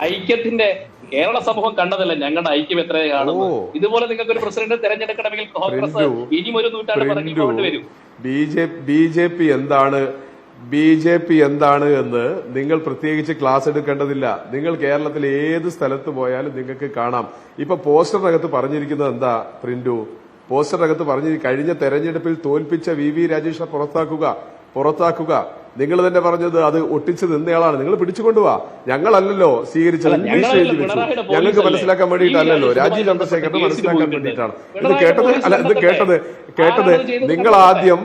ഐക്യത്തിന്റെ കേരള സമൂഹം കണ്ടതല്ല ഞങ്ങളുടെ ഐക്യം എത്ര കാണുന്നു. ഇതുപോലെ നിങ്ങൾക്ക് ഒരു പ്രസിഡന്റ് തെരഞ്ഞെടുക്കണമെങ്കിൽ കോൺഗ്രസ് ഇനിയും ഒരു നൂറ്റാണ്ട് പറഞ്ഞുകൊണ്ട് വരും. ബി ജെ പി എന്താണ് എന്ന് നിങ്ങൾ പ്രത്യേകിച്ച് ക്ലാസ് എടുക്കേണ്ടതില്ല. നിങ്ങൾ കേരളത്തിൽ ഏത് സ്ഥലത്ത് പോയാലും നിങ്ങൾക്ക് കാണാം. ഇപ്പൊ പോസ്റ്ററിനകത്ത് പറഞ്ഞിരിക്കുന്നത് എന്താ പ്രിന്റു? പോസ്റ്ററിനകത്ത് കഴിഞ്ഞ തെരഞ്ഞെടുപ്പിൽ തോൽപ്പിച്ച വി രാജേഷിനെ പുറത്താക്കുക. നിങ്ങൾ തന്നെ പറഞ്ഞത് അത് ഒട്ടിച്ച് നിന്നയാളാണ്. നിങ്ങൾ പിടിച്ചുകൊണ്ടുപോവാ. ഞങ്ങളല്ലല്ലോ സ്വീകരിച്ചത്. ഇംഗ്ലീഷ് എഴുതി വെച്ചു. ഞങ്ങൾക്ക് മനസ്സിലാക്കാൻ വേണ്ടിയിട്ടല്ലല്ലോ. രാജീവ് ചന്ദ്രശേഖരന് മനസ്സിലാക്കാൻ വേണ്ടിയിട്ടാണ് ഇത് കേട്ടത്. നിങ്ങളാദ്യം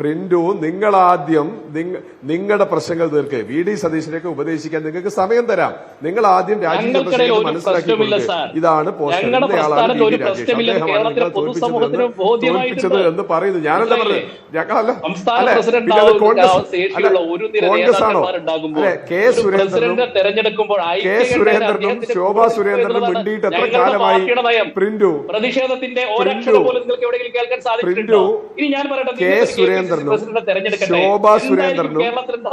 പ്രിന്റു നിങ്ങളുടെ പ്രശ്നങ്ങൾ തീർക്ക്. വി ഡി സതീശനെയൊക്കെ ഉപദേശിക്കാൻ നിങ്ങൾക്ക് സമയം തരാം. നിങ്ങൾ ആദ്യം രാജീവ് ചന്ദ്രശേഖരൻ മനസ്സിലാക്കിക്കൊണ്ട് ഇതാണ് തോൽപ്പിച്ചത് എന്ന് പറയുന്നത്. ഞാനല്ല പറഞ്ഞത്, ഞങ്ങളല്ല. കോൺഗ്രസ് ആണോ? അല്ലെ, കെ സുരേന്ദ്രനും ശോഭാ സുരേന്ദ്രനും മിണ്ടിയിട്ട് എത്ര കാലമായി? പ്രിന്റു കെ സുരേന്ദ്രനും ശോഭാ സുരേന്ദ്രനും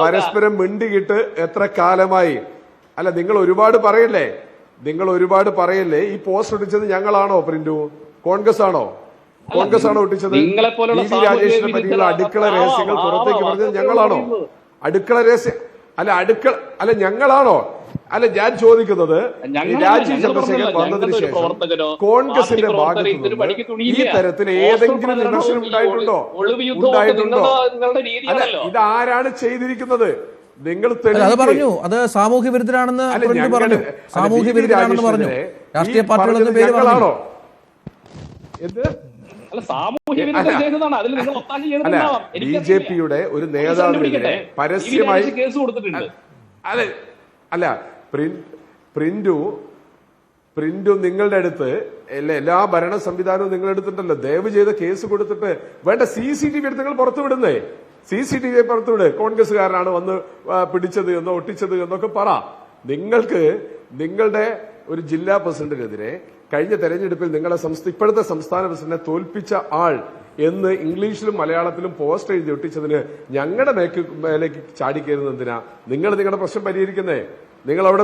പരസ്പരം മിണ്ടിയിട്ട് എത്ര കാലമായി? അല്ല, നിങ്ങൾ ഒരുപാട് പറയല്ലേ. ഈ പോസ്റ്റ് ഒട്ടിച്ചത് ഞങ്ങളാണോ പ്രിന്റു? കോൺഗ്രസ് ആണോ ഒട്ടിച്ചത്? രാജേഷിനെ പറ്റിയുള്ള അടുക്കള രഹസ്യങ്ങൾ പുറത്തേക്ക് പറഞ്ഞത് ഞങ്ങളാണോ? അടുക്കള രഹസ്യം അല്ല ഞങ്ങളാണോ? അല്ല, ഞാൻ ചോദിക്കുന്നത്, രാജീവ് ചന്ദ്രശേഖരൻ വന്നതിന് ശേഷം കോൺഗ്രസിന്റെ ഭാഗത്ത് ഈ തരത്തിൽ ഏതെങ്കിലും വിമർശനം ഉണ്ടായിട്ടുണ്ടോ? അല്ല, ഇതാരാണ് ചെയ്തിരിക്കുന്നത്? നിങ്ങൾ പറഞ്ഞു അത് സാമൂഹ്യ വിരുദ്ധരാണെന്ന് പറഞ്ഞു. സാമൂഹ്യ വിരുദ്ധരാണെന്ന് പറഞ്ഞു. രാഷ്ട്രീയ പാർട്ടികളെന്ന് പേര് പറഞ്ഞോ? ബിജെപിയുടെ ഒരു നേതാവിനെതിരെ പരസ്യമായി കേസ് കൊടുത്തിട്ടുണ്ട്. അല്ല, പ്രിന്റു നിങ്ങളുടെ അടുത്ത് എല്ലാ ഭരണ സംവിധാനവും നിങ്ങളുടെ അടുത്തുണ്ടല്ലോ. ദയവ് ചെയ്ത് കേസ് കൊടുത്തിട്ട് വേണ്ട CCTV എടുത്ത് നിങ്ങൾ പുറത്തുവിടുന്നേ. CCTV പുറത്തുവിട്. കോൺഗ്രസ്സുകാരനാണ് വന്ന് പിടിച്ചത് എന്നോ ഒട്ടിച്ചത് എന്നൊക്കെ പറ. നിങ്ങളുടെ ഒരു ജില്ലാ പ്രസിഡന്റിനെതിരെ കഴിഞ്ഞ തെരഞ്ഞെടുപ്പിൽ ഇപ്പോഴത്തെ സംസ്ഥാന പ്രസിഡന്റിനെ തോൽപ്പിച്ച ആൾ എന്ന് ഇംഗ്ലീഷിലും മലയാളത്തിലും പോസ്റ്റ് എഴുതി ഒട്ടിച്ചതിന് ഞങ്ങളുടെ മേലേക്ക് ചാടിക്കയറുന്നത് എന്തിനാ? നിങ്ങൾ നിങ്ങളുടെ പ്രശ്നം പരിഹരിക്കുന്നേ. നിങ്ങൾ അവിടെ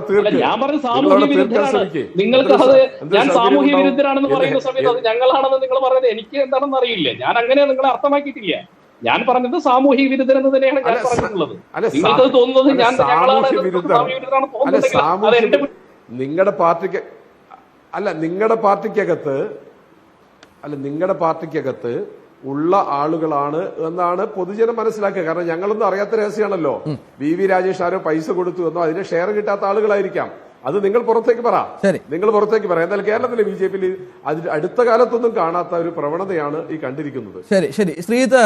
ഞാൻ സാമൂഹ്യ വിരുദ്ധരാണെന്ന് പറയുന്ന സമയത്ത് അത് ഞങ്ങളാണെന്ന് നിങ്ങൾ പറയുന്നത് എനിക്ക് എന്താണെന്ന് അറിയില്ല. ഞാൻ അങ്ങനെ നിങ്ങളെ അർത്ഥമാക്കിയിട്ടില്ല. ഞാൻ പറഞ്ഞത് സാമൂഹ്യ വിരുദ്ധരെന്ന് തന്നെയാണ് ഞാൻ പറഞ്ഞിട്ടുള്ളത്. നിങ്ങൾക്ക് തോന്നുന്നത് ഞാൻ നിങ്ങളുടെ പാർട്ടിക്കകത്ത് ഉള്ള ആളുകളാണ് എന്നാണ് പൊതുജനം മനസ്സിലാക്കുക. കാരണം ഞങ്ങളൊന്നും അറിയാത്ത രഹസ്യമാണല്ലോ. വി രാജേഷ് ആരോ പൈസ കൊടുത്തു എന്നോ അതിന് ഷെയർ കിട്ടാത്ത ആളുകളായിരിക്കാം. അത് നിങ്ങൾ പുറത്തേക്ക് പറ. എന്നാൽ കേരളത്തിലെ BJP-യിൽ അടുത്ത കാലത്തൊന്നും കാണാത്ത ഒരു പ്രവണതയാണ് ഈ കണ്ടിരിക്കുന്നത്. ശരി ശ്രീജിത്ത്.